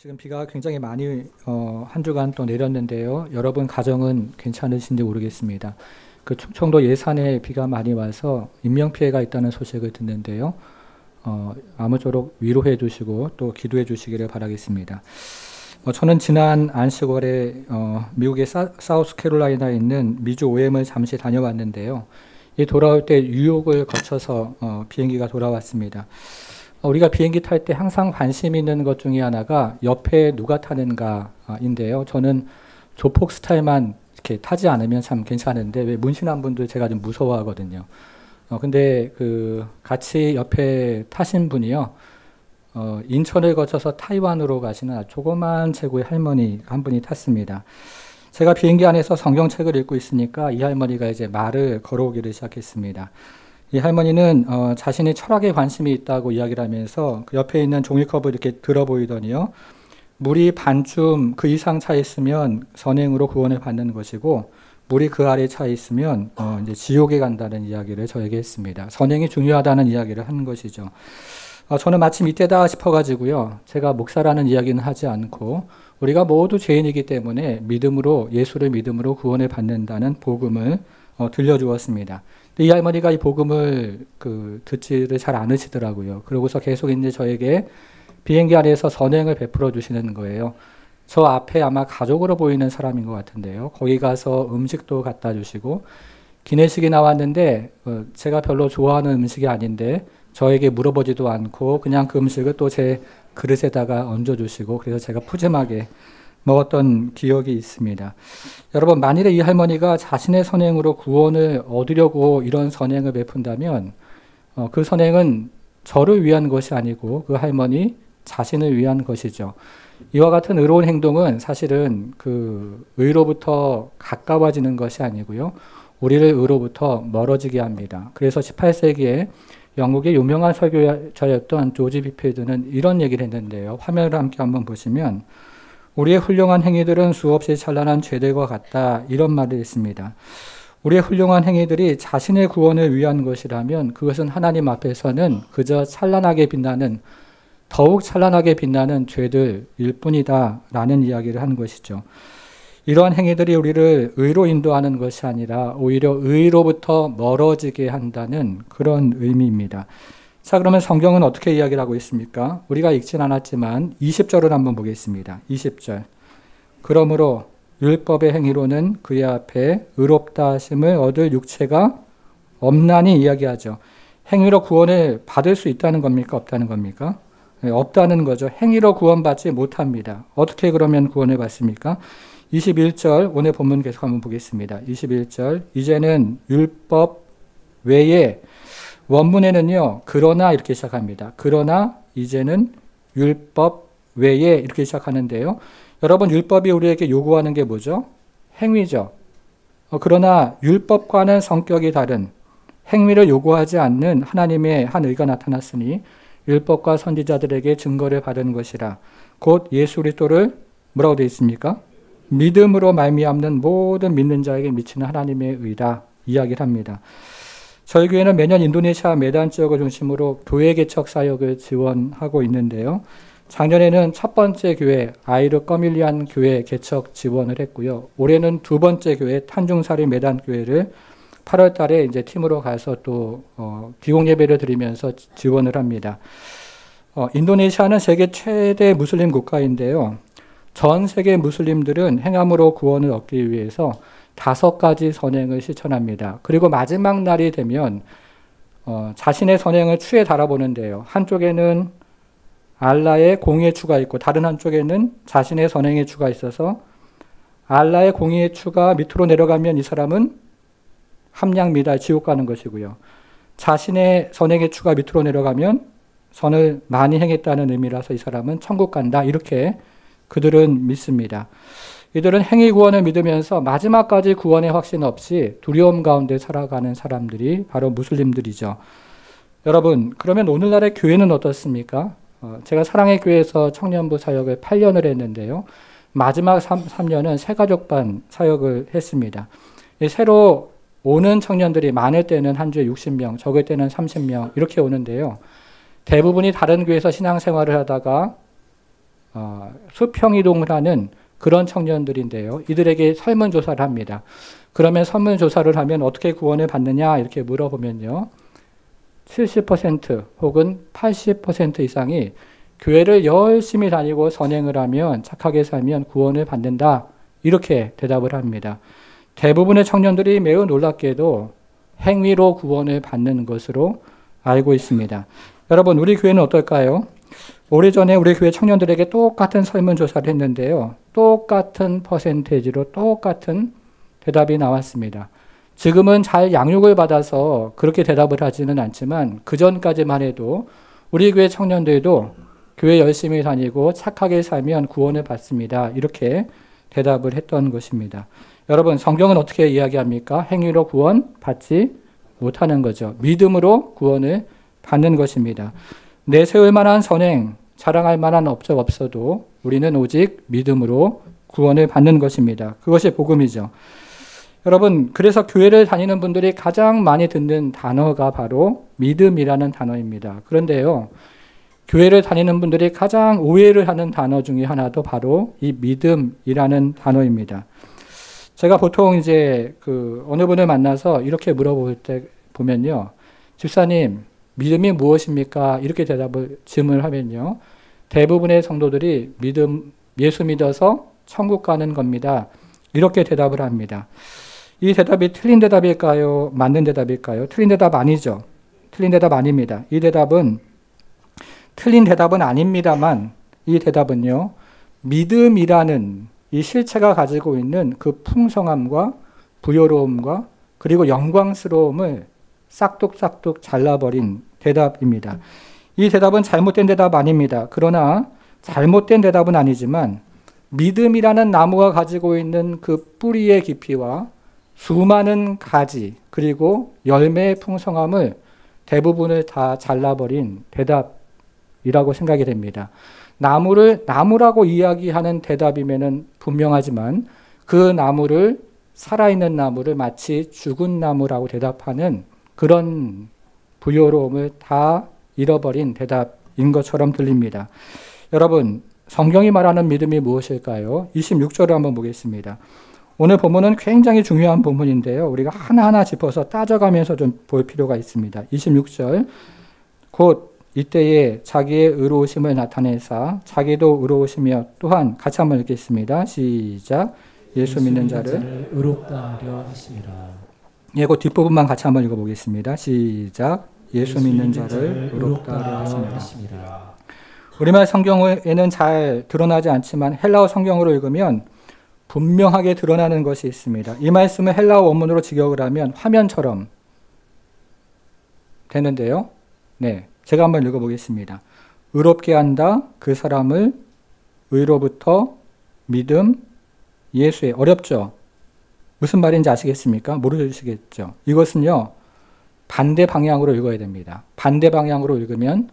지금 비가 굉장히 많이 한 주간 또 내렸는데요. 여러분 가정은 괜찮으신지 모르겠습니다. 그 충청도 예산에 비가 많이 와서 인명피해가 있다는 소식을 듣는데요. 아무쪼록 위로해 주시고 또 기도해 주시기를 바라겠습니다. 저는 지난 안식월에 미국의 사우스캐롤라이나에 있는 미주 OM을 잠시 다녀왔는데요. 이 돌아올 때 뉴욕을 거쳐서 비행기가 돌아왔습니다. 우리가 비행기 탈 때 항상 관심 있는 것 중에 하나가 옆에 누가 타는가인데요. 저는 조폭 스타일만 이렇게 타지 않으면 참 괜찮은데 왜 문신한 분들 제가 좀 무서워하거든요. 근데 같이 옆에 타신 분이요. 인천을 거쳐서 타이완으로 가시는 조그만 체구의 할머니 한 분이 탔습니다. 제가 비행기 안에서 성경책을 읽고 있으니까 이 할머니가 이제 말을 걸어오기를 시작했습니다. 이 할머니는 자신의 철학에 관심이 있다고 이야기를 하면서 그 옆에 있는 종이컵을 이렇게 들어 보이더니요. 물이 반쯤 그 이상 차 있으면 선행으로 구원을 받는 것이고 물이 그 아래 차 있으면 이제 지옥에 간다는 이야기를 저에게 했습니다. 선행이 중요하다는 이야기를 한 것이죠. 저는 마침 이때다 싶어가지고요. 제가 목사라는 이야기는 하지 않고 우리가 모두 죄인이기 때문에 믿음으로 예수를 믿음으로 구원을 받는다는 복음을 들려주었습니다. 이 할머니가 이 복음을 듣지를 잘 않으시더라고요. 그러고서 계속 이제 저에게 비행기 안에서 선행을 베풀어 주시는 거예요. 저 앞에 아마 가족으로 보이는 사람인 것 같은데요. 거기 가서 음식도 갖다 주시고 기내식이 나왔는데 제가 별로 좋아하는 음식이 아닌데 저에게 물어보지도 않고 그냥 그 음식을 또 제 그릇에다가 얹어주시고 그래서 제가 푸짐하게 먹었던 기억이 있습니다. 여러분, 만일에 이 할머니가 자신의 선행으로 구원을 얻으려고 이런 선행을 베푼다면 그 선행은 저를 위한 것이 아니고 그 할머니 자신을 위한 것이죠. 이와 같은 의로운 행동은 사실은 그 의로부터 가까워지는 것이 아니고요. 우리를 의로부터 멀어지게 합니다. 그래서 18세기에 영국의 유명한 설교자였던 조지 비필드는 이런 얘기를 했는데요. 화면을 함께 한번 보시면 우리의 훌륭한 행위들은 수없이 찬란한 죄들과 같다. 이런 말을 했습니다. 우리의 훌륭한 행위들이 자신의 구원을 위한 것이라면 그것은 하나님 앞에서는 그저 찬란하게 빛나는 더욱 찬란하게 빛나는 죄들일 뿐이다. 라는 이야기를 한 것이죠. 이러한 행위들이 우리를 의로 인도하는 것이 아니라 오히려 의로부터 멀어지게 한다는 그런 의미입니다. 자, 그러면 성경은 어떻게 이야기를 하고 있습니까? 우리가 읽진 않았지만 20절을 한번 보겠습니다. 20절. 그러므로 율법의 행위로는 그의 앞에 의롭다 하심을 얻을 육체가 없나니 이야기하죠. 행위로 구원을 받을 수 있다는 겁니까? 없다는 겁니까? 네, 없다는 거죠. 행위로 구원받지 못합니다. 어떻게 그러면 구원을 받습니까? 21절 오늘 본문 계속 한번 보겠습니다. 21절 이제는 율법 외에 원문에는요. 그러나 이렇게 시작합니다. 그러나 이제는 율법 외에 이렇게 시작하는데요. 여러분 율법이 우리에게 요구하는 게 뭐죠? 행위죠. 그러나 율법과는 성격이 다른 행위를 요구하지 않는 하나님의 한 의가 나타났으니 율법과 선지자들에게 증거를 받은 것이라. 곧 예수 그리스도를 뭐라고 되어 있습니까? 믿음으로 말미암는 모든 믿는 자에게 미치는 하나님의 의다 이야기를 합니다. 저희 교회는 매년 인도네시아 메단 지역을 중심으로 교회 개척 사역을 지원하고 있는데요. 작년에는 첫 번째 교회 아이르 꺼밀리안 교회 개척 지원을 했고요. 올해는 두 번째 교회 탄중사리 메단 교회를 8월 달에 이제 팀으로 가서 또 기공 예배를 드리면서 지원을 합니다. 인도네시아는 세계 최대 무슬림 국가인데요. 전 세계 무슬림들은 행함으로 구원을 얻기 위해서 5가지 선행을 실천합니다. 그리고 마지막 날이 되면 자신의 선행을 추에 달아보는데요. 한쪽에는 알라의 공의의 추가 있고 다른 한쪽에는 자신의 선행의 추가 있어서 알라의 공의의 추가 밑으로 내려가면 이 사람은 함량미다 지옥 가는 것이고요. 자신의 선행의 추가 밑으로 내려가면 선을 많이 행했다는 의미라서 이 사람은 천국 간다. 이렇게 그들은 믿습니다. 이들은 행위 구원을 믿으면서 마지막까지 구원의 확신 없이 두려움 가운데 살아가는 사람들이 바로 무슬림들이죠. 여러분, 그러면 오늘날의 교회는 어떻습니까? 제가 사랑의 교회에서 청년부 사역을 8년을 했는데요. 마지막 3년은 새가족반 사역을 했습니다. 새로 오는 청년들이 많을 때는 한 주에 60명, 적을 때는 30명 이렇게 오는데요. 대부분이 다른 교회에서 신앙생활을 하다가 수평이동을 하는 그런 청년들인데요. 이들에게 설문조사를 합니다. 그러면 설문조사를 하면 어떻게 구원을 받느냐 이렇게 물어보면요. 70% 혹은 80% 이상이 교회를 열심히 다니고 선행을 하면 착하게 살면 구원을 받는다. 이렇게 대답을 합니다. 대부분의 청년들이 매우 놀랍게도 행위로 구원을 받는 것으로 알고 있습니다. 여러분, 우리 교회는 어떨까요? 오래전에 우리 교회 청년들에게 똑같은 설문조사를 했는데요. 똑같은 퍼센테이지로 똑같은 대답이 나왔습니다. 지금은 잘 양육을 받아서 그렇게 대답을 하지는 않지만 그 전까지만 해도 우리 교회 청년들도 교회 열심히 다니고 착하게 살면 구원을 받습니다. 이렇게 대답을 했던 것입니다. 여러분, 성경은 어떻게 이야기합니까? 행위로 구원 받지 못하는 거죠. 믿음으로 구원을 받는 것입니다. 내세울 만한 선행, 자랑할 만한 업적 없어도 우리는 오직 믿음으로 구원을 받는 것입니다. 그것이 복음이죠. 여러분, 그래서 교회를 다니는 분들이 가장 많이 듣는 단어가 바로 믿음이라는 단어입니다. 그런데요, 교회를 다니는 분들이 가장 오해를 하는 단어 중에 하나도 바로 이 믿음이라는 단어입니다. 제가 보통 이제 어느 분을 만나서 이렇게 물어볼 때 보면요. 집사님, 믿음이 무엇입니까? 이렇게 질문을 하면요. 대부분의 성도들이 예수 믿어서 천국 가는 겁니다. 이렇게 대답을 합니다. 이 대답이 틀린 대답일까요? 맞는 대답일까요? 틀린 대답 아니죠. 틀린 대답 아닙니다. 이 대답은 틀린 대답은 아닙니다만 이 대답은요. 믿음이라는 이 실체가 가지고 있는 그 풍성함과 부요로움과 그리고 영광스러움을 싹둑싹둑 잘라버린 대답입니다. 이 대답은 잘못된 대답 아닙니다. 그러나 잘못된 대답은 아니지만 믿음이라는 나무가 가지고 있는 그 뿌리의 깊이와 수많은 가지 그리고 열매의 풍성함을 대부분을 다 잘라버린 대답이라고 생각이 됩니다. 나무를 나무라고 이야기하는 대답이면은 분명하지만 그 나무를 살아있는 나무를 마치 죽은 나무라고 대답하는 그런 부요로움을 다 잃어버린 대답인 것처럼 들립니다. 여러분, 성경이 말하는 믿음이 무엇일까요? 26절을 한번 보겠습니다. 오늘 본문은 굉장히 중요한 본문인데요. 우리가 하나하나 짚어서 따져가면서 좀 볼 필요가 있습니다. 26절, 곧 이때에 자기의 의로우심을 나타내사 자기도 의로우시며 또한 같이 한번 읽겠습니다. 시작. 예수 믿는 자를 의롭다 하려 하시니라. 예, 그 뒷부분만 같이 한번 읽어보겠습니다. 시작. 예수 믿는 자를 의롭다 하려 하시니라. 우리말 성경에는 잘 드러나지 않지만 헬라어 성경으로 읽으면 분명하게 드러나는 것이 있습니다. 이 말씀을 헬라어 원문으로 직역을 하면 화면처럼 되는데요. 네, 제가 한번 읽어보겠습니다. 의롭게 한다 그 사람을 의로부터 믿음 예수의. 어렵죠? 무슨 말인지 아시겠습니까? 모르시겠죠? 이것은요. 반대 방향으로 읽어야 됩니다. 반대 방향으로 읽으면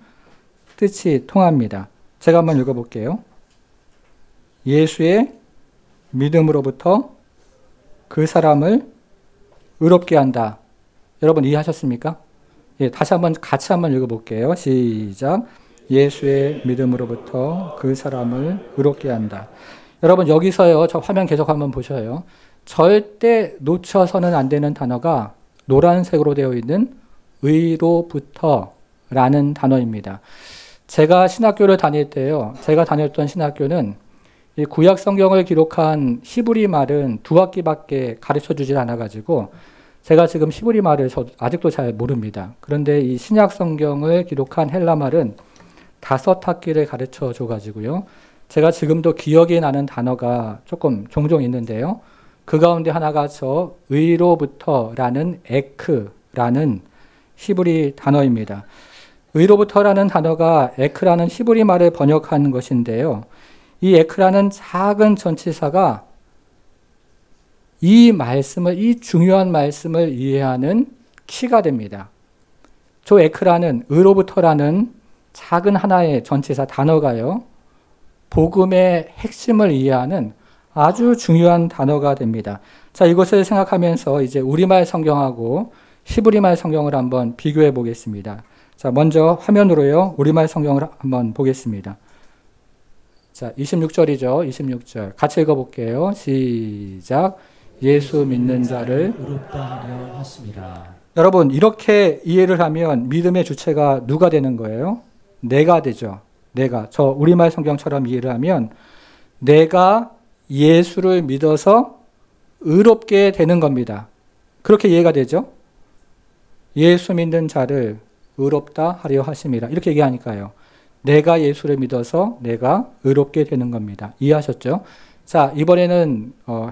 뜻이 통합니다. 제가 한번 읽어볼게요. 예수의 믿음으로부터 그 사람을 의롭게 한다. 여러분 이해하셨습니까? 예, 다시 한번 같이 한번 읽어볼게요. 시작. 예수의 믿음으로부터 그 사람을 의롭게 한다. 여러분 여기서요. 저 화면 계속 한번 보셔요. 절대 놓쳐서는 안 되는 단어가 노란색으로 되어 있는 의로부터라는 단어입니다. 제가 신학교를 다닐 때요. 제가 다녔던 신학교는 이 구약 성경을 기록한 히브리 말은 2학기밖에 가르쳐 주질 않아가지고 제가 지금 히브리 말을 아직도 잘 모릅니다. 그런데 이 신약 성경을 기록한 헬라 말은 5학기를 가르쳐 줘가지고요. 제가 지금도 기억이 나는 단어가 조금 종종 있는데요. 그 가운데 하나가 저 의로부터라는 에크라는 히브리 단어입니다. 의로부터라는 단어가 에크라는 히브리 말을 번역한 것인데요. 이 에크라는 작은 전치사가 이 중요한 말씀을 이해하는 키가 됩니다. 저 에크라는 의로부터라는 작은 하나의 전치사 단어가요. 복음의 핵심을 이해하는 아주 중요한 단어가 됩니다. 자, 이것을 생각하면서 이제 우리말 성경하고 히브리말 성경을 한번 비교해 보겠습니다. 자, 먼저 화면으로요. 우리말 성경을 한번 보겠습니다. 자, 26절이죠. 26절. 같이 읽어볼게요. 시작. 예수 믿는 자를 의롭다 하려 하심이라. 여러분, 이렇게 이해를 하면 믿음의 주체가 누가 되는 거예요? 내가 되죠. 내가. 저 우리말 성경처럼 이해를 하면 내가 예수를 믿어서 의롭게 되는 겁니다. 그렇게 이해가 되죠? 예수 믿는 자를 의롭다 하려 하심이라. 이렇게 얘기하니까요. 내가 예수를 믿어서 내가 의롭게 되는 겁니다. 이해하셨죠? 자, 이번에는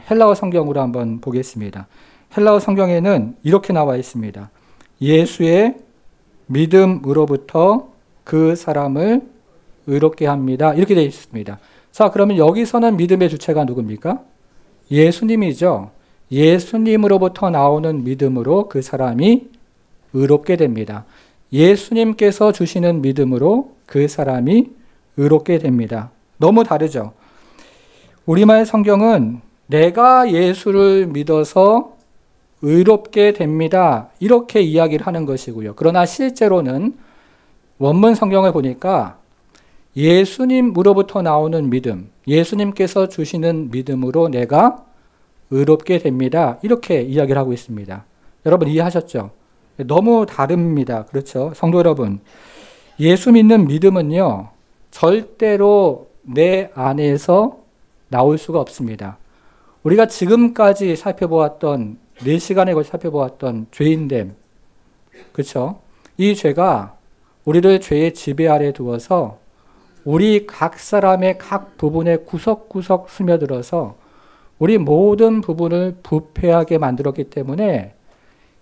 헬라어 성경으로 한번 보겠습니다. 헬라어 성경에는 이렇게 나와 있습니다. 예수의 믿음으로부터 그 사람을 의롭게 합니다. 이렇게 되어 있습니다. 자, 그러면 여기서는 믿음의 주체가 누굽니까? 예수님이죠. 예수님으로부터 나오는 믿음으로 그 사람이 의롭게 됩니다. 예수님께서 주시는 믿음으로 그 사람이 의롭게 됩니다. 너무 다르죠? 우리말 성경은 내가 예수를 믿어서 의롭게 됩니다. 이렇게 이야기를 하는 것이고요. 그러나 실제로는 원문 성경을 보니까 예수님으로부터 나오는 믿음, 예수님께서 주시는 믿음으로 내가 의롭게 됩니다. 이렇게 이야기를 하고 있습니다. 여러분 이해하셨죠? 너무 다릅니다. 그렇죠? 성도 여러분, 예수 믿는 믿음은요, 절대로 내 안에서 나올 수가 없습니다. 우리가 지금까지 살펴보았던 4시간에 걸쳐 살펴보았던 죄인됨, 그렇죠? 이 죄가 우리를 죄의 지배 아래 두어서 우리 각 사람의 각 부분에 구석구석 스며들어서 우리 모든 부분을 부패하게 만들었기 때문에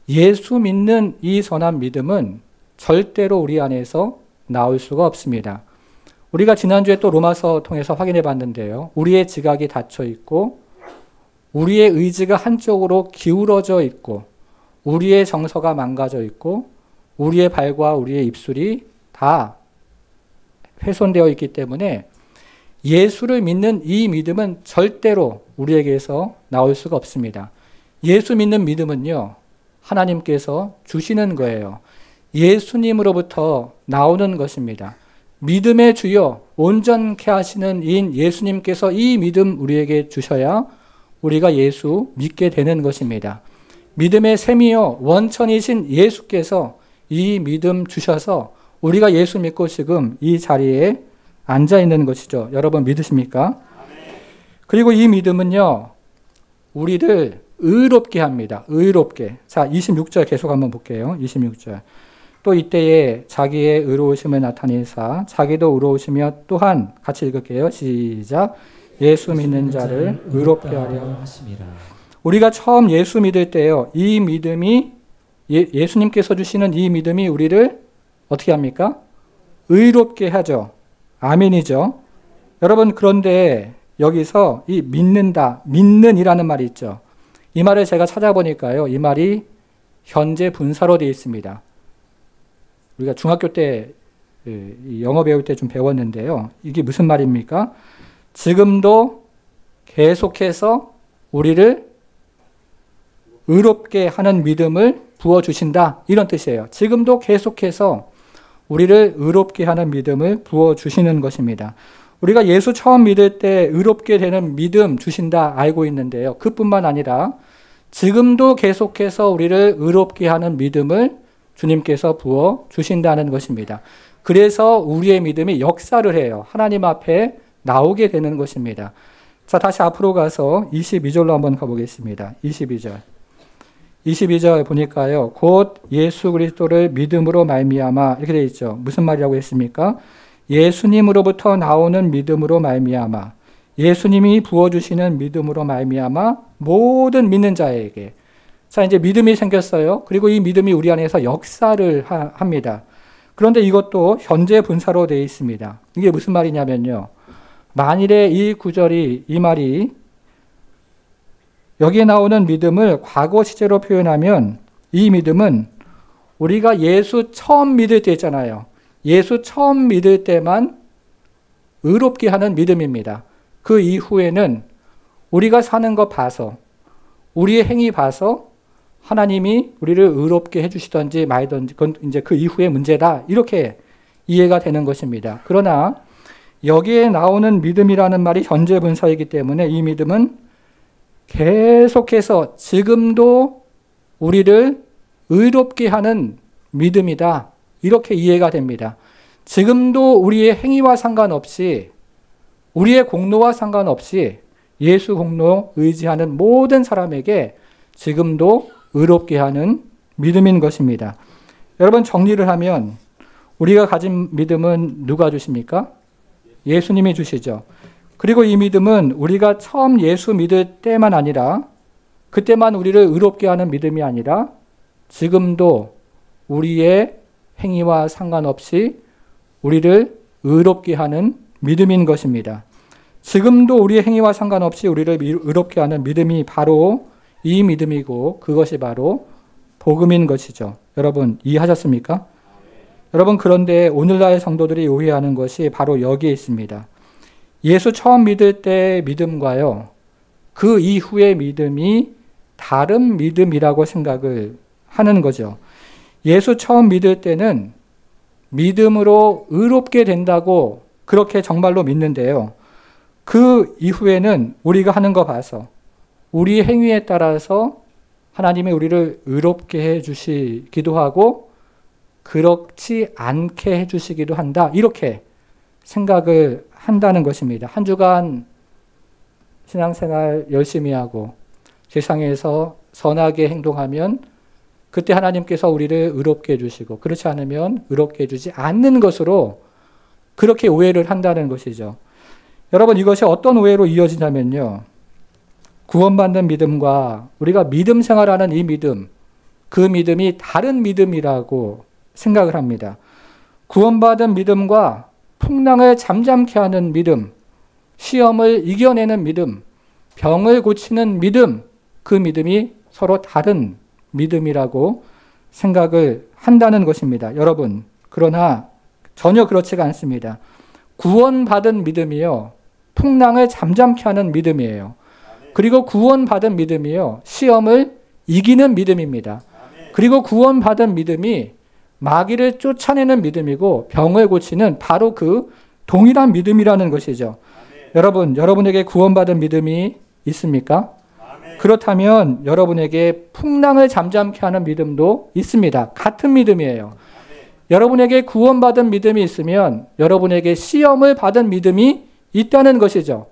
예수 믿는 이 선한 믿음은 절대로 우리 안에서 나올 수가 없습니다. 우리가 지난주에 또 로마서 통해서 확인해 봤는데요. 우리의 지각이 닫혀 있고 우리의 의지가 한쪽으로 기울어져 있고 우리의 정서가 망가져 있고 우리의 발과 우리의 입술이 다 훼손되어 있기 때문에 예수를 믿는 이 믿음은 절대로 우리에게서 나올 수가 없습니다. 예수 믿는 믿음은요, 하나님께서 주시는 거예요. 예수님으로부터 나오는 것입니다. 믿음의 주여 온전케 하시는 이인 예수님께서 이 믿음 우리에게 주셔야 우리가 예수 믿게 되는 것입니다. 믿음의 샘이요 원천이신 예수께서 이 믿음 주셔서 우리가 예수 믿고 지금 이 자리에 앉아 있는 것이죠. 여러분 믿으십니까? 그리고 이 믿음은요, 우리를 의롭게 합니다. 의롭게. 자, 26절 계속 한번 볼게요. 26절. 또 이때에 자기의 의로우심을 나타내사 자기도 의로우시며 또한 같이 읽을게요. 시작. 예수 믿는 자를 의롭게 하려 하심이라. 우리가 처음 예수 믿을 때요, 이 믿음이 예수님께서 주시는 이 믿음이 우리를 어떻게 합니까? 의롭게 하죠. 아멘이죠. 여러분, 그런데 여기서 이 믿는다, 믿는이라는 말이 있죠. 이 말을 제가 찾아보니까요, 이 말이 현재 분사로 되어 있습니다. 우리가 중학교 때 영어 배울 때 좀 배웠는데요. 이게 무슨 말입니까? 지금도 계속해서 우리를 의롭게 하는 믿음을 부어주신다. 이런 뜻이에요. 지금도 계속해서 우리를 의롭게 하는 믿음을 부어주시는 것입니다. 우리가 예수 처음 믿을 때 의롭게 되는 믿음 주신다 알고 있는데요. 그뿐만 아니라 지금도 계속해서 우리를 의롭게 하는 믿음을 주님께서 부어주신다는 것입니다. 그래서 우리의 믿음이 역사를 해요. 하나님 앞에 나오게 되는 것입니다. 자, 다시 앞으로 가서 22절로 한번 가보겠습니다. 22절 보니까요. 곧 예수 그리스도를 믿음으로 말미암아 이렇게 되어 있죠. 무슨 말이라고 했습니까? 예수님으로부터 나오는 믿음으로 말미암아, 예수님이 부어주시는 믿음으로 말미암아 모든 믿는 자에게. 자, 이제 믿음이 생겼어요. 그리고 이 믿음이 우리 안에서 역사를 합니다. 그런데 이것도 현재 분사로 되어 있습니다. 이게 무슨 말이냐면요. 만일에 이 구절이, 이 말이 여기에 나오는 믿음을 과거 시제로 표현하면 이 믿음은 우리가 예수 처음 믿을 때 있잖아요. 예수 처음 믿을 때만 의롭게 하는 믿음입니다. 그 이후에는 우리가 사는 거 봐서, 우리의 행위 봐서 하나님이 우리를 의롭게 해주시던지 말던지 그건 이제 그 이후의 문제다. 이렇게 이해가 되는 것입니다. 그러나 여기에 나오는 믿음이라는 말이 현재 분사이기 때문에 이 믿음은 계속해서 지금도 우리를 의롭게 하는 믿음이다. 이렇게 이해가 됩니다. 지금도 우리의 행위와 상관없이, 우리의 공로와 상관없이 예수 공로 의지하는 모든 사람에게 지금도 의롭게 하는 믿음인 것입니다. 여러분, 정리를 하면 우리가 가진 믿음은 누가 주십니까? 예수님이 주시죠. 그리고 이 믿음은 우리가 처음 예수 믿을 때만 아니라, 그때만 우리를 의롭게 하는 믿음이 아니라 지금도 우리의 행위와 상관없이 우리를 의롭게 하는 믿음인 것입니다. 지금도 우리의 행위와 상관없이 우리를 의롭게 하는 믿음이 바로 이 믿음이고, 그것이 바로 복음인 것이죠. 여러분, 이해하셨습니까? 여러분, 그런데 오늘날 성도들이 오해하는 것이 바로 여기에 있습니다. 예수 처음 믿을 때의 믿음과요, 그 이후의 믿음이 다른 믿음이라고 생각을 하는 거죠. 예수 처음 믿을 때는 믿음으로 의롭게 된다고 그렇게 정말로 믿는데요. 그 이후에는 우리가 하는 거 봐서, 우리 행위에 따라서 하나님이 우리를 의롭게 해주시기도 하고 그렇지 않게 해주시기도 한다. 이렇게 생각을 한다는 것입니다. 한 주간 신앙생활 열심히 하고 세상에서 선하게 행동하면 그때 하나님께서 우리를 의롭게 해주시고, 그렇지 않으면 의롭게 해주지 않는 것으로 그렇게 오해를 한다는 것이죠. 여러분, 이것이 어떤 오해로 이어지냐면요, 구원받는 믿음과 우리가 믿음 생활하는 이 믿음, 그 믿음이 다른 믿음이라고 생각을 합니다. 구원받은 믿음과 풍랑을 잠잠케 하는 믿음, 시험을 이겨내는 믿음, 병을 고치는 믿음, 그 믿음이 서로 다른 믿음이라고 생각을 한다는 것입니다. 여러분, 그러나 전혀 그렇지가 않습니다. 구원받은 믿음이요, 풍랑을 잠잠케 하는 믿음이에요. 그리고 구원받은 믿음이요, 시험을 이기는 믿음입니다. 그리고 구원받은 믿음이 마귀를 쫓아내는 믿음이고 병을 고치는 바로 그 동일한 믿음이라는 것이죠. 여러분, 여러분에게 구원받은 믿음이 있습니까? 그렇다면 여러분에게 풍랑을 잠잠케 하는 믿음도 있습니다. 같은 믿음이에요. 여러분에게 구원받은 믿음이 있으면 여러분에게 시험을 받은 믿음이 있다는 것이죠.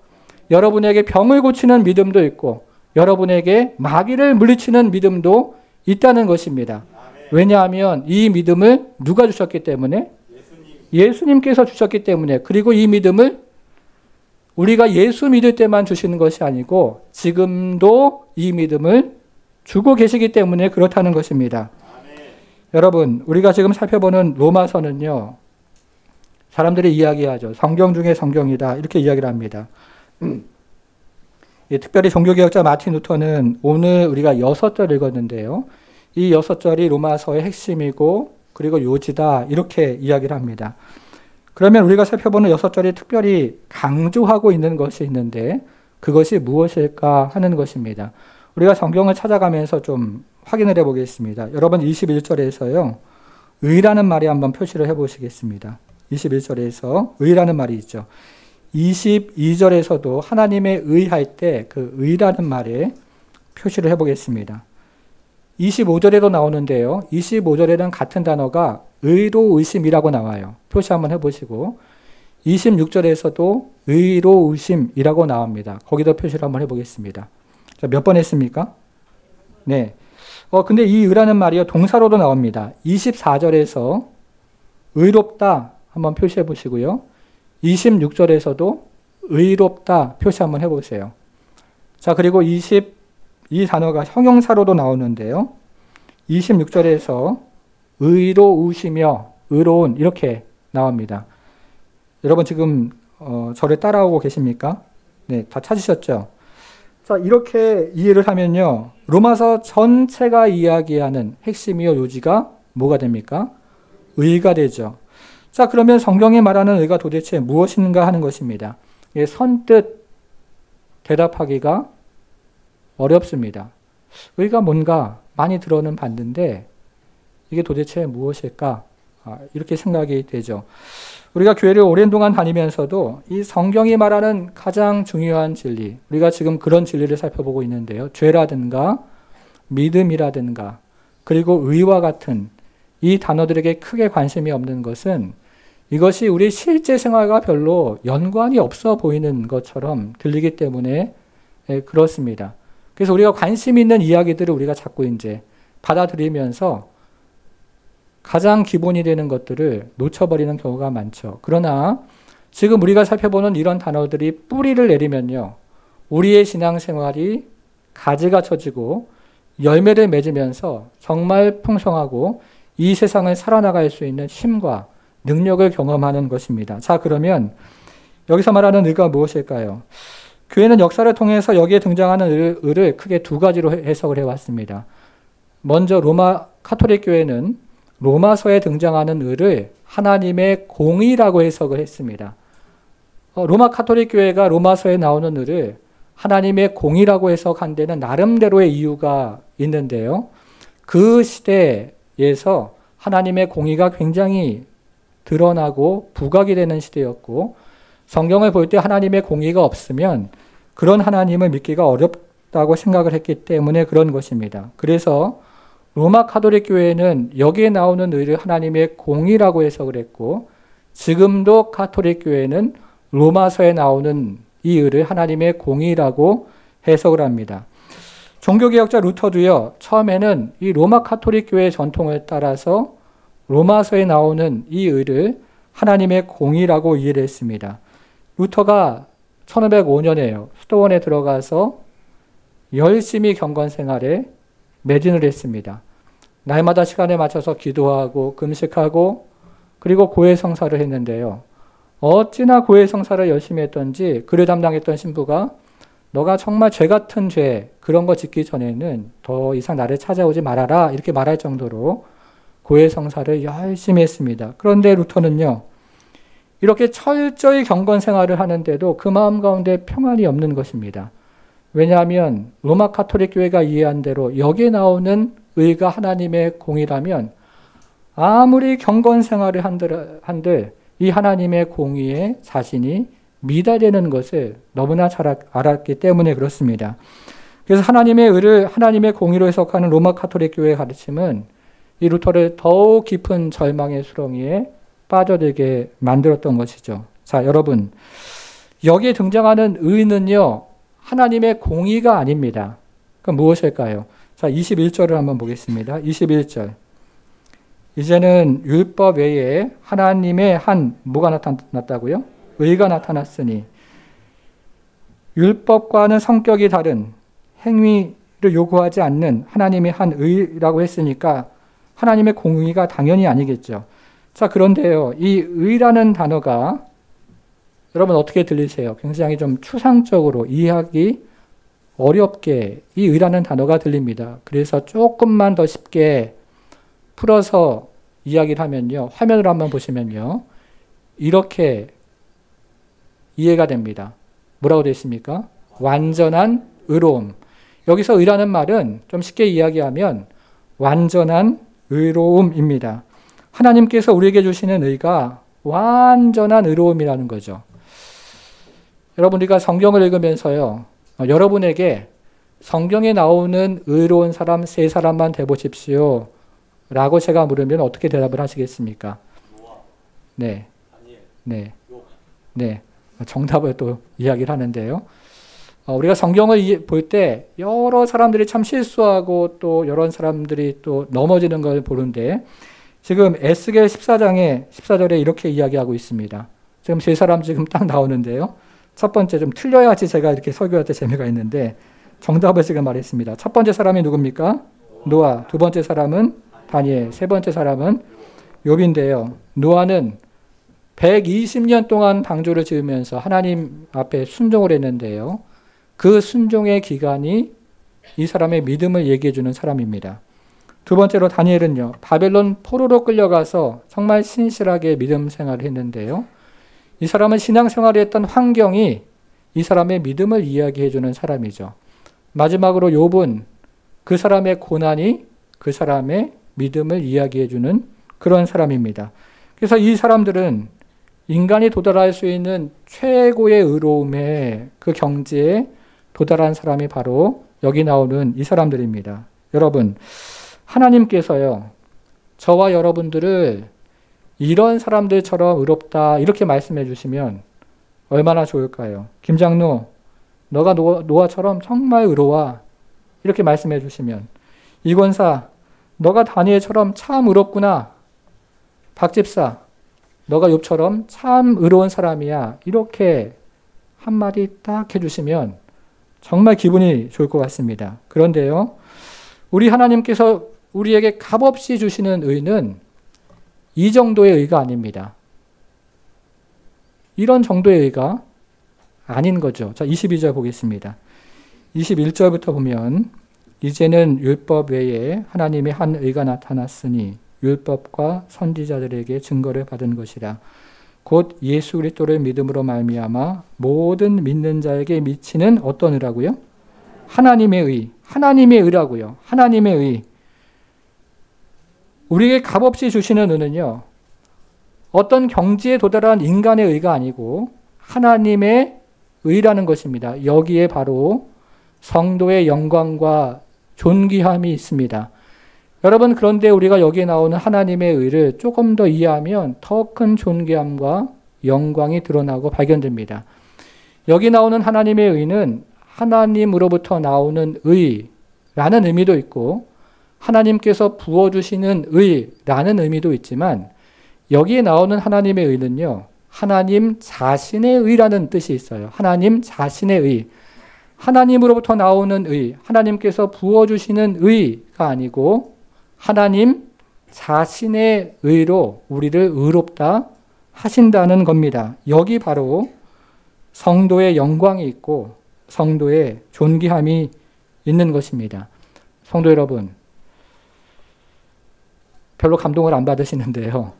여러분에게 병을 고치는 믿음도 있고 여러분에게 마귀를 물리치는 믿음도 있다는 것입니다. 왜냐하면 이 믿음을 누가 주셨기 때문에? 예수님께서 주셨기 때문에. 그리고 이 믿음을 우리가 예수 믿을 때만 주시는 것이 아니고 지금도 이 믿음을 주고 계시기 때문에 그렇다는 것입니다. 여러분, 우리가 지금 살펴보는 로마서는요, 사람들이 이야기하죠. 성경 중에 성경이다, 이렇게 이야기를 합니다. 특별히 종교개혁자 마틴 루터는 오늘 우리가 6절 읽었는데요, 이 6절이 로마서의 핵심이고 그리고 요지다, 이렇게 이야기를 합니다. 그러면 우리가 살펴보는 6절이 특별히 강조하고 있는 것이 있는데 그것이 무엇일까 하는 것입니다. 우리가 성경을 찾아가면서 좀 확인을 해보겠습니다. 여러분, 21절에서요, 의라는 말이 한번 표시를 해보시겠습니다. 21절에서 의라는 말이 있죠. 22절에서도 하나님의 의할 때 그 의라는 말에 표시를 해보겠습니다. 25절에도 나오는데요, 25절에는 같은 단어가 의로우심이라고 나와요. 표시 한번 해보시고, 26절에서도 의로우심이라고 나옵니다. 거기다 표시를 한번 해보겠습니다. 자, 몇 번 했습니까? 네. 근데 이 의라는 말이요, 동사로도 나옵니다. 24절에서 의롭다 한번 표시해 보시고요. 26절에서도 의롭다 표시 한번 해보세요. 자, 그리고 이 단어가 형용사로도 나오는데요, 26절에서 의로우시며 의로운, 이렇게 나옵니다. 여러분, 지금 저를 따라오고 계십니까? 네, 다 찾으셨죠? 자, 이렇게 이해를 하면요, 로마서 전체가 이야기하는 핵심이요 요지가 뭐가 됩니까? 의가 되죠. 자, 그러면 성경이 말하는 의가 도대체 무엇인가 하는 것입니다. 선뜻 대답하기가 어렵습니다. 의가 뭔가 많이 들어는 봤는데 이게 도대체 무엇일까 이렇게 생각이 되죠. 우리가 교회를 오랜 동안 다니면서도 이 성경이 말하는 가장 중요한 진리, 우리가 지금 그런 진리를 살펴보고 있는데요. 죄라든가 믿음이라든가 그리고 의와 같은 이 단어들에게 크게 관심이 없는 것은 이것이 우리 실제 생활과 별로 연관이 없어 보이는 것처럼 들리기 때문에 그렇습니다. 그래서 우리가 관심 있는 이야기들을 우리가 자꾸 이제 받아들이면서 가장 기본이 되는 것들을 놓쳐버리는 경우가 많죠. 그러나 지금 우리가 살펴보는 이런 단어들이 뿌리를 내리면요. 우리의 신앙생활이 가지가 쳐지고 열매를 맺으면서 정말 풍성하고 이 세상을 살아나갈 수 있는 힘과 능력을 경험하는 것입니다. 자, 그러면 여기서 말하는 의가 무엇일까요? 교회는 역사를 통해서 여기에 등장하는 의를 크게 두 가지로 해석을 해왔습니다. 먼저 로마 카톨릭 교회는 로마서에 등장하는 의를 하나님의 공의라고 해석을 했습니다. 로마 카톨릭 교회가 로마서에 나오는 의를 하나님의 공의라고 해석한 데는 나름대로의 이유가 있는데요. 그 시대에서 하나님의 공의가 굉장히 드러나고 부각이 되는 시대였고 성경을 볼 때 하나님의 공의가 없으면 그런 하나님을 믿기가 어렵다고 생각을 했기 때문에 그런 것입니다. 그래서 로마 카톨릭 교회는 여기에 나오는 의를 하나님의 공의라고 해석을 했고 지금도 카톨릭 교회는 로마서에 나오는 이 의를 하나님의 공의라고 해석을 합니다. 종교개혁자 루터도요. 처음에는 이 로마 카톨릭 교회의 전통을 따라서 로마서에 나오는 이 의를 하나님의 공의라고 이해를 했습니다. 루터가 1505년에요. 수도원에 들어가서 열심히 경건 생활에 매진을 했습니다. 날마다 시간에 맞춰서 기도하고 금식하고 그리고 고해성사를 했는데요. 어찌나 고해성사를 열심히 했던지 그를 담당했던 신부가 너가 정말 죄 같은 죄 그런 거 짓기 전에는 더 이상 나를 찾아오지 말아라 이렇게 말할 정도로 고해성사를 열심히 했습니다. 그런데 루터는요. 이렇게 철저히 경건 생활을 하는데도 그 마음 가운데 평안이 없는 것입니다. 왜냐하면 로마 카톨릭 교회가 이해한 대로 여기에 나오는 의가 하나님의 공의라면 아무리 경건 생활을 한들 이 하나님의 공의에 자신이 미달되는 것을 너무나 잘 알았기 때문에 그렇습니다. 그래서 하나님의 의를 하나님의 공의로 해석하는 로마 카톨릭 교회의 가르침은 이 루터를 더욱 깊은 절망의 수렁이에 빠져들게 만들었던 것이죠. 자, 여러분, 여기에 등장하는 의는요, 하나님의 공의가 아닙니다. 그럼 무엇일까요? 자, 21절을 한번 보겠습니다. 21절. 이제는 율법 외에 하나님의 뭐가 나타났다고요? 의가 나타났으니 율법과는 성격이 다른 행위를 요구하지 않는 하나님의 한 의라고 했으니까 하나님의 공의가 당연히 아니겠죠. 자, 그런데요. 이 의라는 단어가 여러분 어떻게 들리세요? 굉장히 좀 추상적으로 이해하기 어렵게 이 의라는 단어가 들립니다. 그래서 조금만 더 쉽게 풀어서 이야기를 하면요. 화면을 한번 보시면요. 이렇게 이해가 됩니다. 뭐라고 되어 있습니까? 완전한 의로움. 여기서 의라는 말은 좀 쉽게 이야기하면 완전한 의로움입니다. 하나님께서 우리에게 주시는 의가 완전한 의로움이라는 거죠. 여러분, 우리가 성경을 읽으면서요. 여러분에게 성경에 나오는 의로운 사람 3사람만 대보십시오. 라고 제가 물으면 어떻게 대답을 하시겠습니까? 네. 네. 네. 정답을 또 이야기를 하는데요. 우리가 성경을 볼 때 여러 사람들이 참 실수하고 또 여러 사람들이 또 넘어지는 걸 보는데 지금 에스겔 14장에 14절에 이렇게 이야기하고 있습니다. 지금 3사람 지금 딱 나오는데요. 첫 번째 좀 틀려야지 제가 이렇게 설교할 때 재미가 있는데 정답을 지금 말했습니다. 첫 번째 사람이 누굽니까? 노아. 두 번째 사람은 다니엘. 세 번째 사람은 욥인데요. 노아는 120년 동안 방주를 지으면서 하나님 앞에 순종을 했는데요. 그 순종의 기간이 이 사람의 믿음을 얘기해 주는 사람입니다. 두 번째로 다니엘은요. 바벨론 포로로 끌려가서 정말 신실하게 믿음 생활을 했는데요. 이 사람은 신앙생활을 했던 환경이 이 사람의 믿음을 이야기해 주는 사람이죠. 마지막으로 욥은 그 사람의 고난이 그 사람의 믿음을 이야기해 주는 그런 사람입니다. 그래서 이 사람들은 인간이 도달할 수 있는 최고의 의로움의 그 경지에 도달한 사람이 바로 여기 나오는 이 사람들입니다. 여러분, 하나님께서요, 저와 여러분들을 이런 사람들처럼 의롭다 이렇게 말씀해 주시면 얼마나 좋을까요? 김장로, 너가 노아처럼 정말 의로워 이렇게 말씀해 주시면, 이권사, 너가 다니엘처럼 참 의롭구나. 박집사, 너가 욥처럼 참 의로운 사람이야. 이렇게 한마디 딱 해주시면 정말 기분이 좋을 것 같습니다. 그런데요, 우리 하나님께서 우리에게 값없이 주시는 의는 이 정도의 의가 아닙니다. 이런 정도의 의가 아닌 거죠. 자, 22절 보겠습니다. 21절부터 보면, 이제는 율법 외에 하나님의 한 의가 나타났으니 율법과 선지자들에게 증거를 받은 것이라. 곧 예수 그리스도를 믿음으로 말미암아 모든 믿는 자에게 미치는 어떤 의라고요? 하나님의 의. 하나님의 의라고요. 하나님의 의. 우리에게 값없이 주시는 의는요, 어떤 경지에 도달한 인간의 의가 아니고 하나님의 의라는 것입니다. 여기에 바로 성도의 영광과 존귀함이 있습니다. 여러분, 그런데 우리가 여기에 나오는 하나님의 의를 조금 더 이해하면 더 큰 존귀함과 영광이 드러나고 발견됩니다. 여기 나오는 하나님의 의는 하나님으로부터 나오는 의라는 의미도 있고 하나님께서 부어주시는 의라는 의미도 있지만, 여기에 나오는 하나님의 의는요, 하나님 자신의 의라는 뜻이 있어요. 하나님 자신의 의. 하나님으로부터 나오는 의, 하나님께서 부어주시는 의가 아니고 하나님 자신의 의로 우리를 의롭다 하신다는 겁니다. 여기 바로 성도의 영광이 있고 성도의 존귀함이 있는 것입니다. 성도 여러분, 별로 감동을 안 받으시는데요.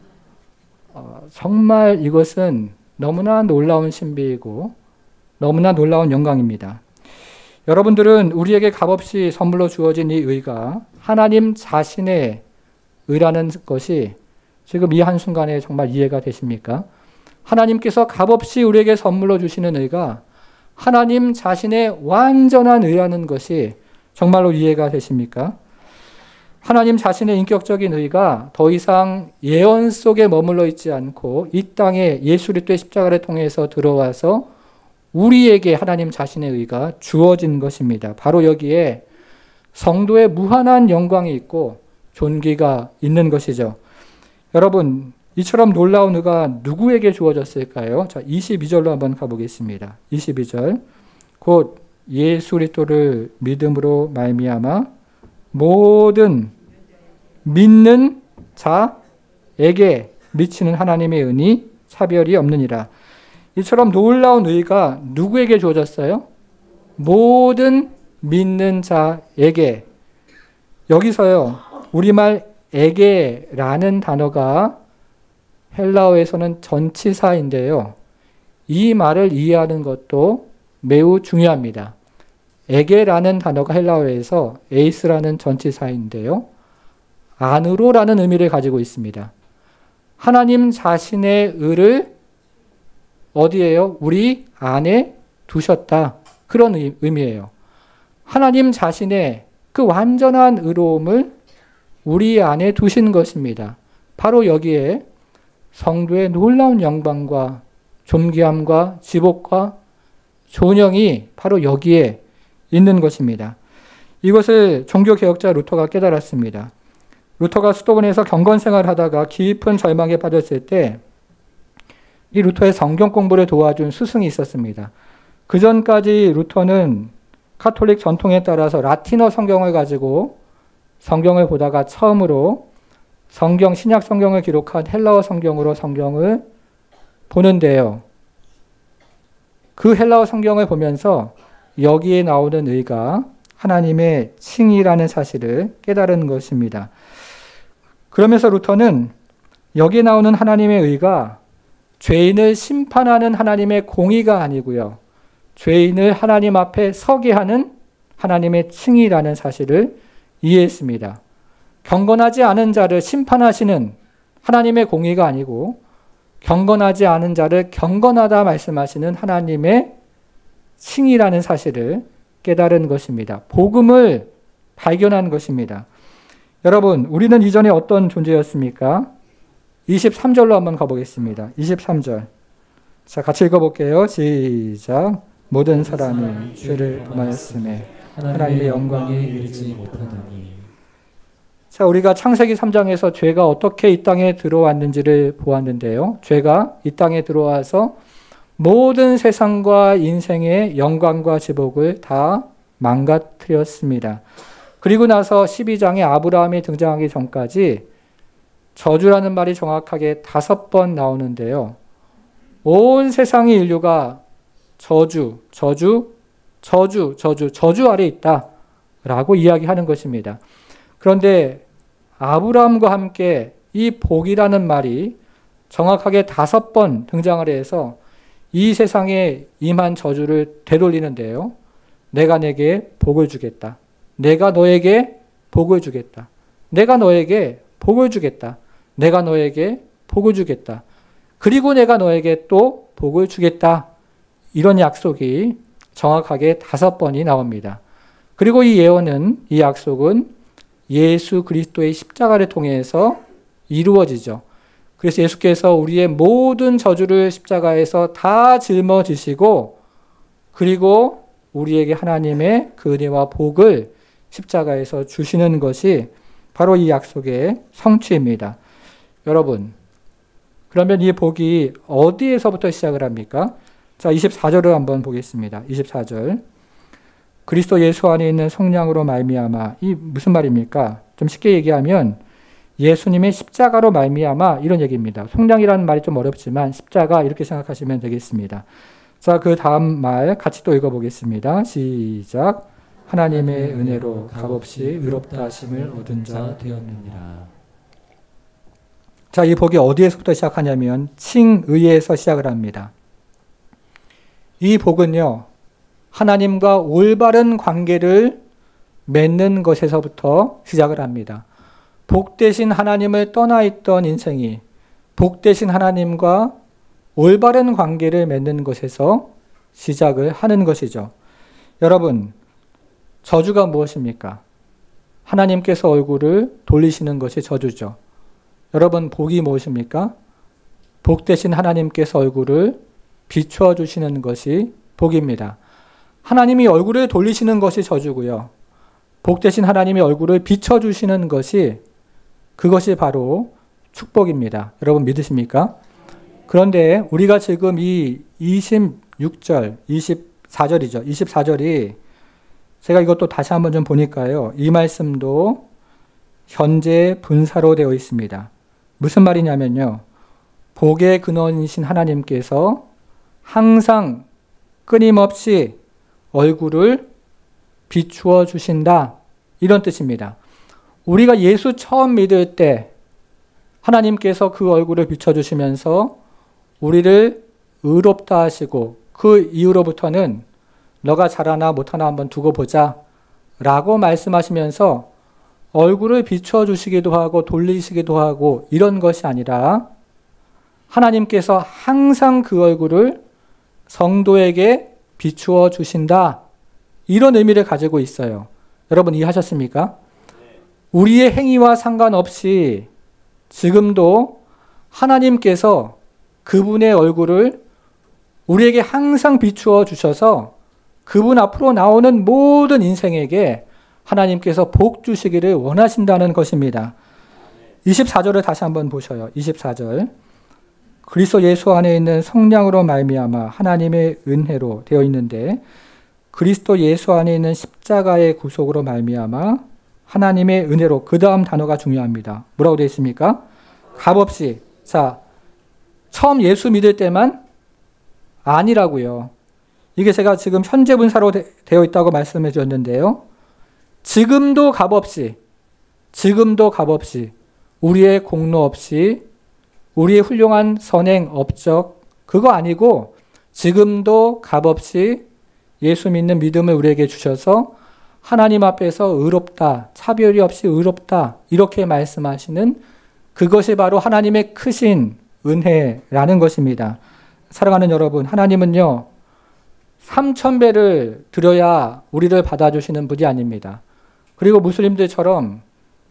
정말 이것은 너무나 놀라운 신비이고 너무나 놀라운 영광입니다. 여러분들은 우리에게 값없이 선물로 주어진 이 의가 하나님 자신의 의라는 것이 지금 이 한순간에 정말 이해가 되십니까? 하나님께서 값없이 우리에게 선물로 주시는 의가 하나님 자신의 완전한 의라는 것이 정말로 이해가 되십니까? 하나님 자신의 인격적인 의가 더 이상 예언 속에 머물러 있지 않고 이 땅에 예수 그리스도의 십자가를 통해서 들어와서 우리에게 하나님 자신의 의가 주어진 것입니다. 바로 여기에 성도의 무한한 영광이 있고 존귀가 있는 것이죠. 여러분, 이처럼 놀라운 의가 누구에게 주어졌을까요? 자, 22절로 한번 가보겠습니다. 22절. 곧 예수 그리스도를 믿음으로 말미암아 모든 믿는 자에게 미치는 하나님의 은이 차별이 없느니라. 이처럼 놀라운 의가 누구에게 주어졌어요? 모든 믿는 자에게. 여기서요, 우리말 에게라는 단어가 헬라어에서는 전치사인데요. 이 말을 이해하는 것도 매우 중요합니다. 에게라는 단어가 헬라어에서 에이스라는 전치사인데요. 안으로라는 의미를 가지고 있습니다. 하나님 자신의 의를 어디에요? 우리 안에 두셨다. 그런 의미예요. 하나님 자신의 그 완전한 의로움을 우리 안에 두신 것입니다. 바로 여기에 성도의 놀라운 영광과 존귀함과 지복과 존영이 바로 여기에 있는 것입니다. 이것을 종교개혁자 루터가 깨달았습니다. 루터가 수도원에서 경건 생활을 하다가 깊은 절망에 빠졌을 때 이 루터의 성경 공부를 도와준 스승이 있었습니다. 그 전까지 루터는 카톨릭 전통에 따라서 라틴어 성경을 가지고 성경을 보다가 처음으로 신약 성경을 기록한 헬라어 성경으로 성경을 보는데요. 그 헬라어 성경을 보면서 여기에 나오는 의가 하나님의 칭의라는 사실을 깨달은 것입니다. 그러면서 루터는 여기에 나오는 하나님의 의가 죄인을 심판하는 하나님의 공의가 아니고요, 죄인을 하나님 앞에 서게 하는 하나님의 칭의라는 사실을 이해했습니다. 경건하지 않은 자를 심판하시는 하나님의 공의가 아니고 경건하지 않은 자를 경건하다 말씀하시는 하나님의 칭이라는 사실을 깨달은 것입니다. 복음을 발견한 것입니다. 여러분, 우리는 이전에 어떤 존재였습니까? 23절로 한번 가보겠습니다. 23절. 자, 같이 읽어볼게요. 시작. 모든 사람이 죄를 범하였음에 하나님의 영광에 이르지 못하더니. 자, 우리가 창세기 3장에서 죄가 어떻게 이 땅에 들어왔는지를 보았는데요. 죄가 이 땅에 들어와서 모든 세상과 인생의 영광과 지복을 다 망가뜨렸습니다. 그리고 나서 12장에 아브라함이 등장하기 전까지 저주라는 말이 정확하게 5번 나오는데요. 온 세상의 인류가 저주 아래 있다라고 이야기하는 것입니다. 그런데 아브라함과 함께 이 복이라는 말이 정확하게 5번 등장을 해서 이 세상에 임한 저주를 되돌리는데요. 내가 내게 복을 주겠다. 내가 너에게 복을 주겠다. 내가 너에게 복을 주겠다. 내가 너에게 복을 주겠다. 그리고 내가 너에게 또 복을 주겠다. 이런 약속이 정확하게 5번이 나옵니다. 그리고 이 예언은, 이 약속은 예수 그리스도의 십자가를 통해서 이루어지죠. 그래서 예수께서 우리의 모든 저주를 십자가에서 다 짊어지시고 그리고 우리에게 하나님의 그 은혜와 복을 십자가에서 주시는 것이 바로 이 약속의 성취입니다. 여러분, 그러면 이 복이 어디에서부터 시작을 합니까? 자, 24절을 한번 보겠습니다. 24절. 그리스도 예수 안에 있는 성령으로 말미암아. 이 무슨 말입니까? 좀 쉽게 얘기하면 예수님의 십자가로 말미암아 이런 얘기입니다. 성령이라는 말이 좀 어렵지만 십자가 이렇게 생각하시면 되겠습니다. 자, 그 다음 말 같이 또 읽어보겠습니다. 시작. 하나님의 은혜로 값없이 의롭다 하심을 얻은 자 되었느니라. 자, 이 복이 어디에서부터 시작하냐면 칭의에서 시작을 합니다. 이 복은요, 하나님과 올바른 관계를 맺는 것에서부터 시작을 합니다. 복 대신 하나님을 떠나 있던 인생이 복 대신 하나님과 올바른 관계를 맺는 것에서 시작을 하는 것이죠. 여러분, 저주가 무엇입니까? 하나님께서 얼굴을 돌리시는 것이 저주죠. 여러분, 복이 무엇입니까? 복 대신 하나님께서 얼굴을 비추어 주시는 것이 복입니다. 하나님이 얼굴을 돌리시는 것이 저주고요. 복 대신 하나님이 얼굴을 비춰 주시는 것이 그것이 바로 축복입니다. 여러분 믿으십니까? 그런데 우리가 지금 이 26절, 24절이죠. 24절이 제가 이것도 다시 한번 좀 보니까요. 이 말씀도 현재 분사로 되어 있습니다. 무슨 말이냐면요. 복의 근원이신 하나님께서 항상 끊임없이 얼굴을 비추어 주신다. 이런 뜻입니다. 우리가 예수 처음 믿을 때 하나님께서 그 얼굴을 비춰주시면서 우리를 의롭다 하시고 그 이후로부터는 너가 잘하나 못하나 한번 두고 보자 라고 말씀하시면서 얼굴을 비춰주시기도 하고 돌리시기도 하고 이런 것이 아니라 하나님께서 항상 그 얼굴을 성도에게 비추어 주신다. 이런 의미를 가지고 있어요. 여러분 이해하셨습니까? 우리의 행위와 상관없이 지금도 하나님께서 그분의 얼굴을 우리에게 항상 비추어 주셔서 그분 앞으로 나오는 모든 인생에게 하나님께서 복 주시기를 원하신다는 것입니다. 24절을 다시 한번 보셔요. 24절. 그리스도 예수 안에 있는 성령으로 말미암아 하나님의 은혜로 되어 있는데 그리스도 예수 안에 있는 십자가의 구속으로 말미암아 하나님의 은혜로 그 다음 단어가 중요합니다. 뭐라고 되어 있습니까? 값없이. 자, 처음 예수 믿을 때만 아니라고요. 이게 제가 지금 현재 분사로 되어 있다고 말씀해 주었는데요. 지금도 값없이 우리의 공로 없이 우리의 훌륭한 선행 업적 그거 아니고 지금도 값없이 예수 믿는 믿음을 우리에게 주셔서 하나님 앞에서 의롭다, 차별이 없이 의롭다 이렇게 말씀하시는 그것이 바로 하나님의 크신 은혜라는 것입니다. 사랑하는 여러분, 하나님은요 3,000배를 드려야 우리를 받아주시는 분이 아닙니다. 그리고 무슬림들처럼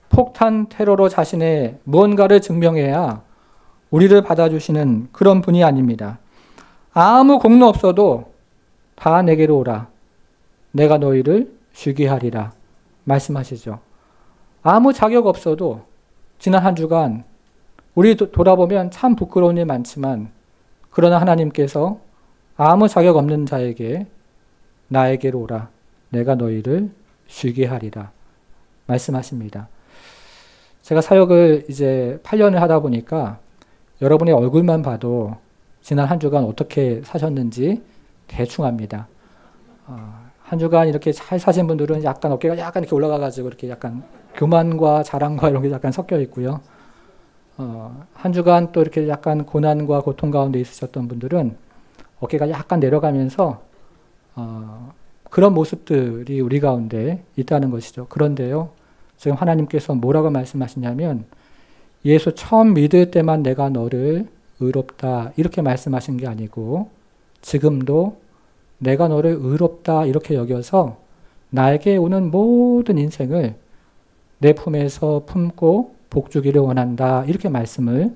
폭탄 테러로 자신의 무언가를 증명해야 우리를 받아주시는 그런 분이 아닙니다. 아무 공로 없어도 다 내게로 오라. 내가 너희를 쉬게 하리라. 말씀하시죠. 아무 자격 없어도 지난 한 주간 우리 돌아보면 참 부끄러운 일 많지만 그러나 하나님께서 아무 자격 없는 자에게 나에게로 오라. 내가 너희를 쉬게 하리라. 말씀하십니다. 제가 사역을 이제 8년을 하다 보니까 여러분의 얼굴만 봐도 지난 한 주간 어떻게 사셨는지 대충 압니다. 한 주간 이렇게 잘 사신 분들은 약간 어깨가 약간 이렇게 올라가가지고 이렇게 약간 교만과 자랑과 이런 게 약간 섞여 있고요. 한 주간 또 이렇게 약간 고난과 고통 가운데 있으셨던 분들은 어깨가 약간 내려가면서 그런 모습들이 우리 가운데 있다는 것이죠. 그런데요, 지금 하나님께서 뭐라고 말씀하시냐면 예수 처음 믿을 때만 내가 너를 의롭다 이렇게 말씀하신 게 아니고 지금도 내가 너를 의롭다 이렇게 여겨서 나에게 오는 모든 인생을 내 품에서 품고 복주기를 원한다 이렇게 말씀을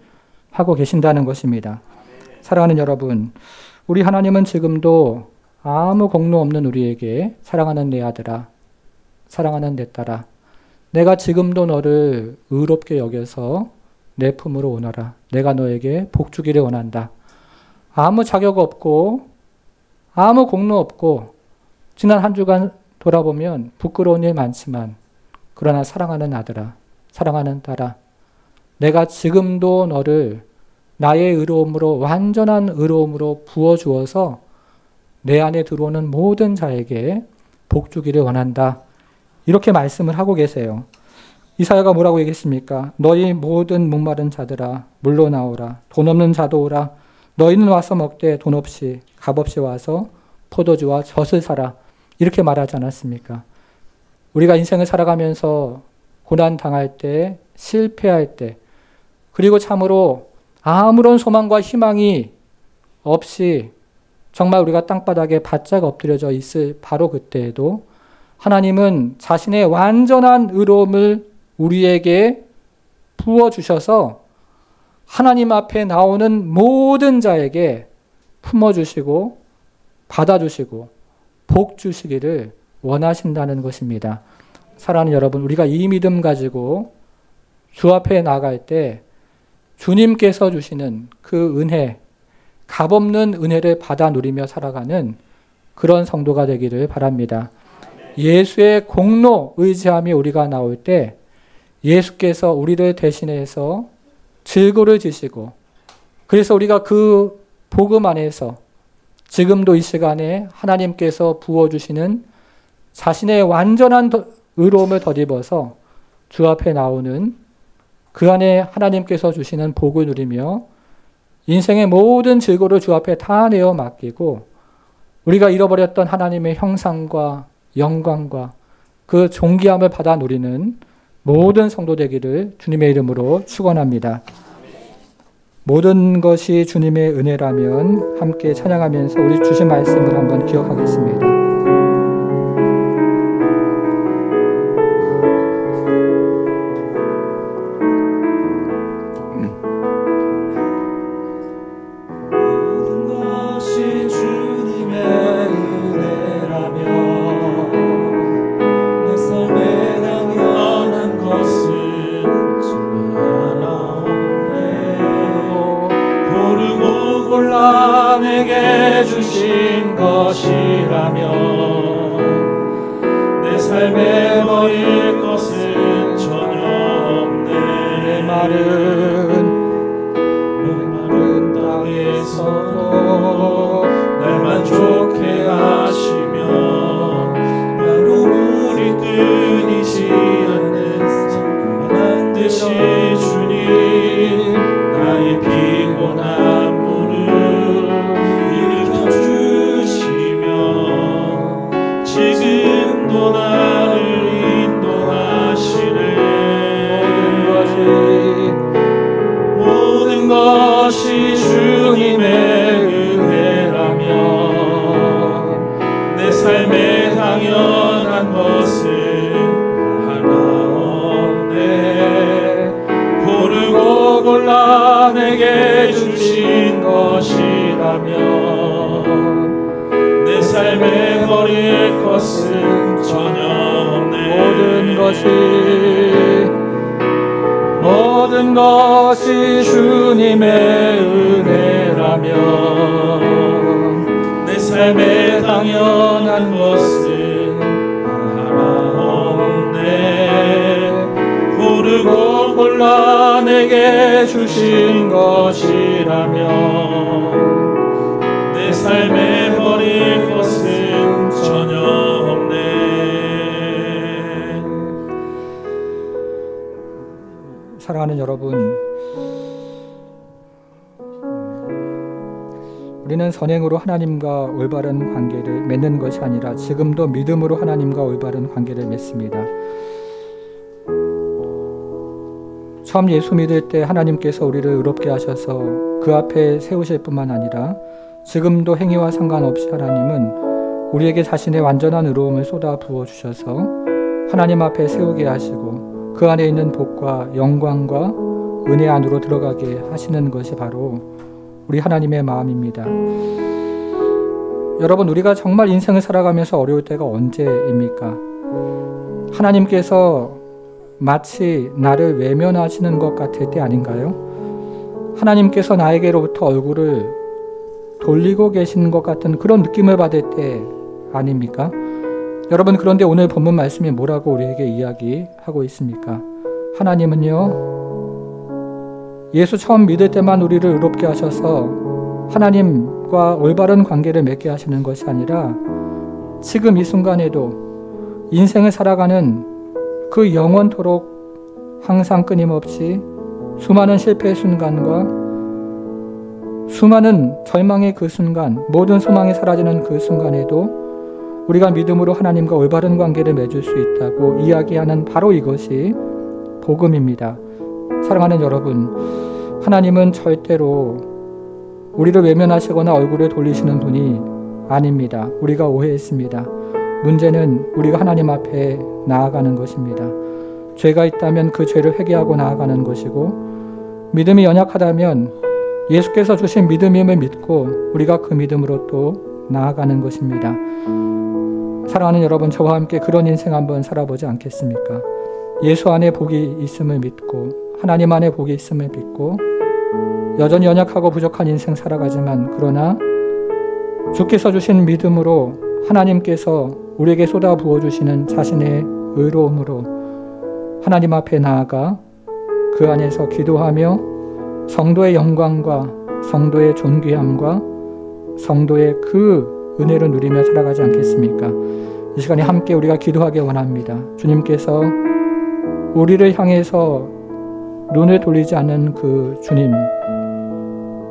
하고 계신다는 것입니다. 사랑하는 여러분, 우리 하나님은 지금도 아무 공로 없는 우리에게 사랑하는 내 아들아, 사랑하는 내 딸아, 내가 지금도 너를 의롭게 여겨서 내 품으로 오너라. 내가 너에게 복주기를 원한다. 아무 자격 없고 아무 공로 없고 지난 한 주간 돌아보면 부끄러운 일 많지만 그러나 사랑하는 아들아, 사랑하는 딸아, 내가 지금도 너를 나의 의로움으로 완전한 의로움으로 부어주어서 내 안에 들어오는 모든 자에게 복주기를 원한다. 이렇게 말씀을 하고 계세요. 이사야가 뭐라고 얘기했습니까? 너희 모든 목마른 자들아 물로 나오라. 돈 없는 자도 오라. 너희는 와서 먹되 돈 없이 값 없이 와서 포도주와 젖을 사라. 이렇게 말하지 않았습니까? 우리가 인생을 살아가면서 고난 당할 때, 실패할 때, 그리고 참으로 아무런 소망과 희망이 없이 정말 우리가 땅바닥에 바짝 엎드려져 있을 바로 그때에도 하나님은 자신의 완전한 의로움을 우리에게 부어주셔서 하나님 앞에 나오는 모든 자에게 품어주시고 받아주시고 복 주시기를 원하신다는 것입니다. 사랑하는 여러분, 우리가 이 믿음 가지고 주 앞에 나갈 때 주님께서 주시는 그 은혜, 값없는 은혜를 받아 누리며 살아가는 그런 성도가 되기를 바랍니다. 예수의 공로 의지함이 우리가 나올 때 예수께서 우리를 대신해서 질고를 지시고 그래서 우리가 그 복음 안에서 지금도 이 시간에 하나님께서 부어주시는 자신의 완전한 의로움을 덧입어서 주 앞에 나오는 그 안에 하나님께서 주시는 복을 누리며 인생의 모든 질고를 주 앞에 다 내어 맡기고 우리가 잃어버렸던 하나님의 형상과 영광과 그 존귀함을 받아 누리는 모든 성도 되기를 주님의 이름으로 축원합니다. 모든 것이 주님의 은혜라면 함께 찬양하면서 우리 주신 말씀을 한번 기억하겠습니다. 주신 것이라면 내 삶에 버릴 것은 전혀 없네. 내 마른 땅에서도 날 만족해 하시며 나로 물이 끊이지 않는 반드시 주님 나의 피곤한 지금도 나를 인도하시네. 당연한 것은 하나 없네. 고르고 골라 내게 주신 것이라면 내 삶에 버릴 것은 전혀 없네. 모든 것이 주님의 은혜라면 내 삶에 당연한 것은 하나 없네. 고르고 골라 내게 주신 것이라면 내 삶에 버릴 것은 전혀 없네. 사랑하는 여러분, 우리는 선행으로 하나님과 올바른 관계를 맺는 것이 아니라 지금도 믿음으로 하나님과 올바른 관계를 맺습니다. 처음 예수 믿을 때 하나님께서 우리를 의롭게 하셔서 그 앞에 세우실 뿐만 아니라 지금도 행위와 상관없이 하나님은 우리에게 자신의 완전한 의로움을 쏟아 부어주셔서 하나님 앞에 세우게 하시고 그 안에 있는 복과 영광과 은혜 안으로 들어가게 하시는 것이 바로 우리 하나님의 마음입니다. 여러분, 우리가 정말 인생을 살아가면서 어려울 때가 언제입니까? 하나님께서 마치 나를 외면하시는 것 같을 때 아닌가요? 하나님께서 나에게로부터 얼굴을 돌리고 계신 것 같은 그런 느낌을 받을 때 아닙니까? 여러분, 그런데 오늘 본문 말씀이 뭐라고 우리에게 이야기하고 있습니까? 하나님은요, 예수 처음 믿을 때만 우리를 의롭게 하셔서 하나님과 올바른 관계를 맺게 하시는 것이 아니라 지금 이 순간에도 인생을 살아가는 그 영원토록 항상 끊임없이 수많은 실패의 순간과 수많은 절망의 그 순간, 모든 소망이 사라지는 그 순간에도 우리가 믿음으로 하나님과 올바른 관계를 맺을 수 있다고 이야기하는 바로 이것이 복음입니다. 사랑하는 여러분, 하나님은 절대로 우리를 외면하시거나 얼굴을 돌리시는 분이 아닙니다. 우리가 오해했습니다. 문제는 우리가 하나님 앞에 나아가는 것입니다. 죄가 있다면 그 죄를 회개하고 나아가는 것이고, 믿음이 연약하다면 예수께서 주신 믿음임을 믿고 우리가 그 믿음으로 또 나아가는 것입니다. 사랑하는 여러분, 저와 함께 그런 인생 한번 살아보지 않겠습니까? 예수 안에 복이 있음을 믿고 하나님 안에 복이 있음을 믿고 여전히 연약하고 부족한 인생 살아가지만, 그러나 주께서 주신 믿음으로 하나님께서 우리에게 쏟아 부어주시는 자신의 의로움으로 하나님 앞에 나아가 그 안에서 기도하며 성도의 영광과 성도의 존귀함과 성도의 그 은혜를 누리며 살아가지 않겠습니까? 이 시간에 함께 우리가 기도하기 원합니다. 주님께서 우리를 향해서 눈을 돌리지 않는 그 주님,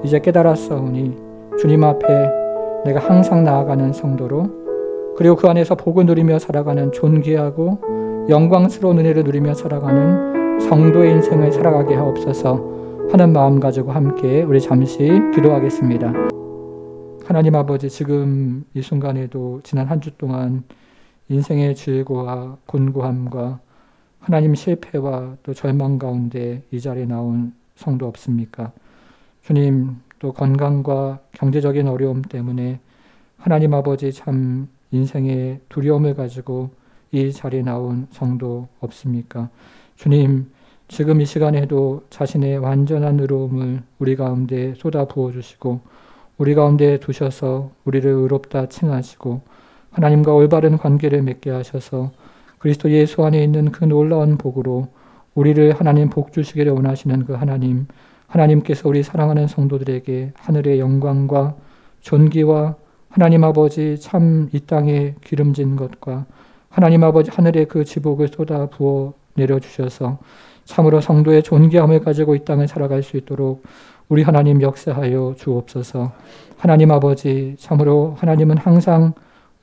이제 깨달았사오니 주님 앞에 내가 항상 나아가는 성도로, 그리고 그 안에서 복을 누리며 살아가는 존귀하고 영광스러운 은혜를 누리며 살아가는 성도의 인생을 살아가게 하옵소서 하는 마음 가지고 함께 우리 잠시 기도하겠습니다. 하나님 아버지, 지금 이 순간에도 지난 한 주 동안 인생의 질고와 곤고함과 하나님 실패와 또 절망 가운데 이 자리에 나온 성도 없습니까? 주님, 또 건강과 경제적인 어려움 때문에 하나님 아버지 참 인생의 두려움을 가지고 이 자리에 나온 성도 없습니까? 주님, 지금 이 시간에도 자신의 완전한 의로움을 우리 가운데 쏟아 부어주시고 우리 가운데 두셔서 우리를 의롭다 칭하시고 하나님과 올바른 관계를 맺게 하셔서 그리스도 예수 안에 있는 그 놀라운 복으로 우리를 하나님 복 주시기를 원하시는 그 하나님, 하나님께서 우리 사랑하는 성도들에게 하늘의 영광과 존귀와 하나님 아버지 참 이 땅에 기름진 것과 하나님 아버지 하늘의 그 지복을 쏟아 부어 내려주셔서 참으로 성도의 존귀함을 가지고 이 땅을 살아갈 수 있도록 우리 하나님 역사하여 주옵소서. 하나님 아버지, 참으로 하나님은 항상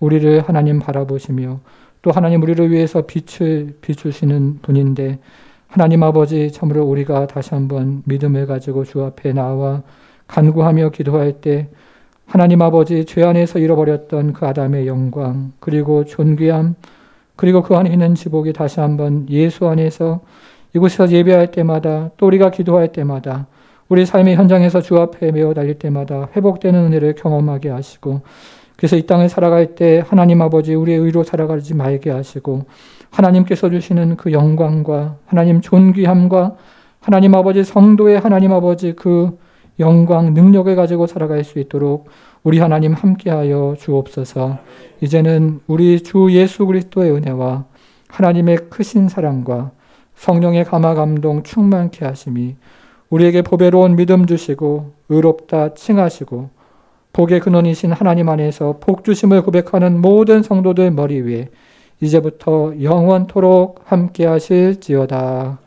우리를 하나님 바라보시며 또 하나님 우리를 위해서 빛을 비추시는 분인데, 하나님 아버지 참으로 우리가 다시 한번 믿음을 가지고 주 앞에 나와 간구하며 기도할 때 하나님 아버지 죄 안에서 잃어버렸던 그 아담의 영광, 그리고 존귀함, 그리고 그 안에 있는 지복이 다시 한번 예수 안에서 이곳에서 예배할 때마다, 또 우리가 기도할 때마다, 우리 삶의 현장에서 주 앞에 메어 달릴 때마다 회복되는 은혜를 경험하게 하시고, 그래서 이 땅을 살아갈 때 하나님 아버지 우리의 의로 살아가지 말게 하시고, 하나님께서 주시는 그 영광과 하나님 존귀함과 하나님 아버지 성도의 하나님 아버지 그 영광, 능력을 가지고 살아갈 수 있도록 우리 하나님 함께하여 주옵소서. 이제는 우리 주 예수 그리스도의 은혜와 하나님의 크신 사랑과 성령의 감화 감동 충만케 하심이 우리에게 보배로운 믿음 주시고 의롭다 칭하시고 복의 근원이신 하나님 안에서 복 주심을 고백하는 모든 성도들 머리 위에 이제부터 영원토록 함께 하실지어다.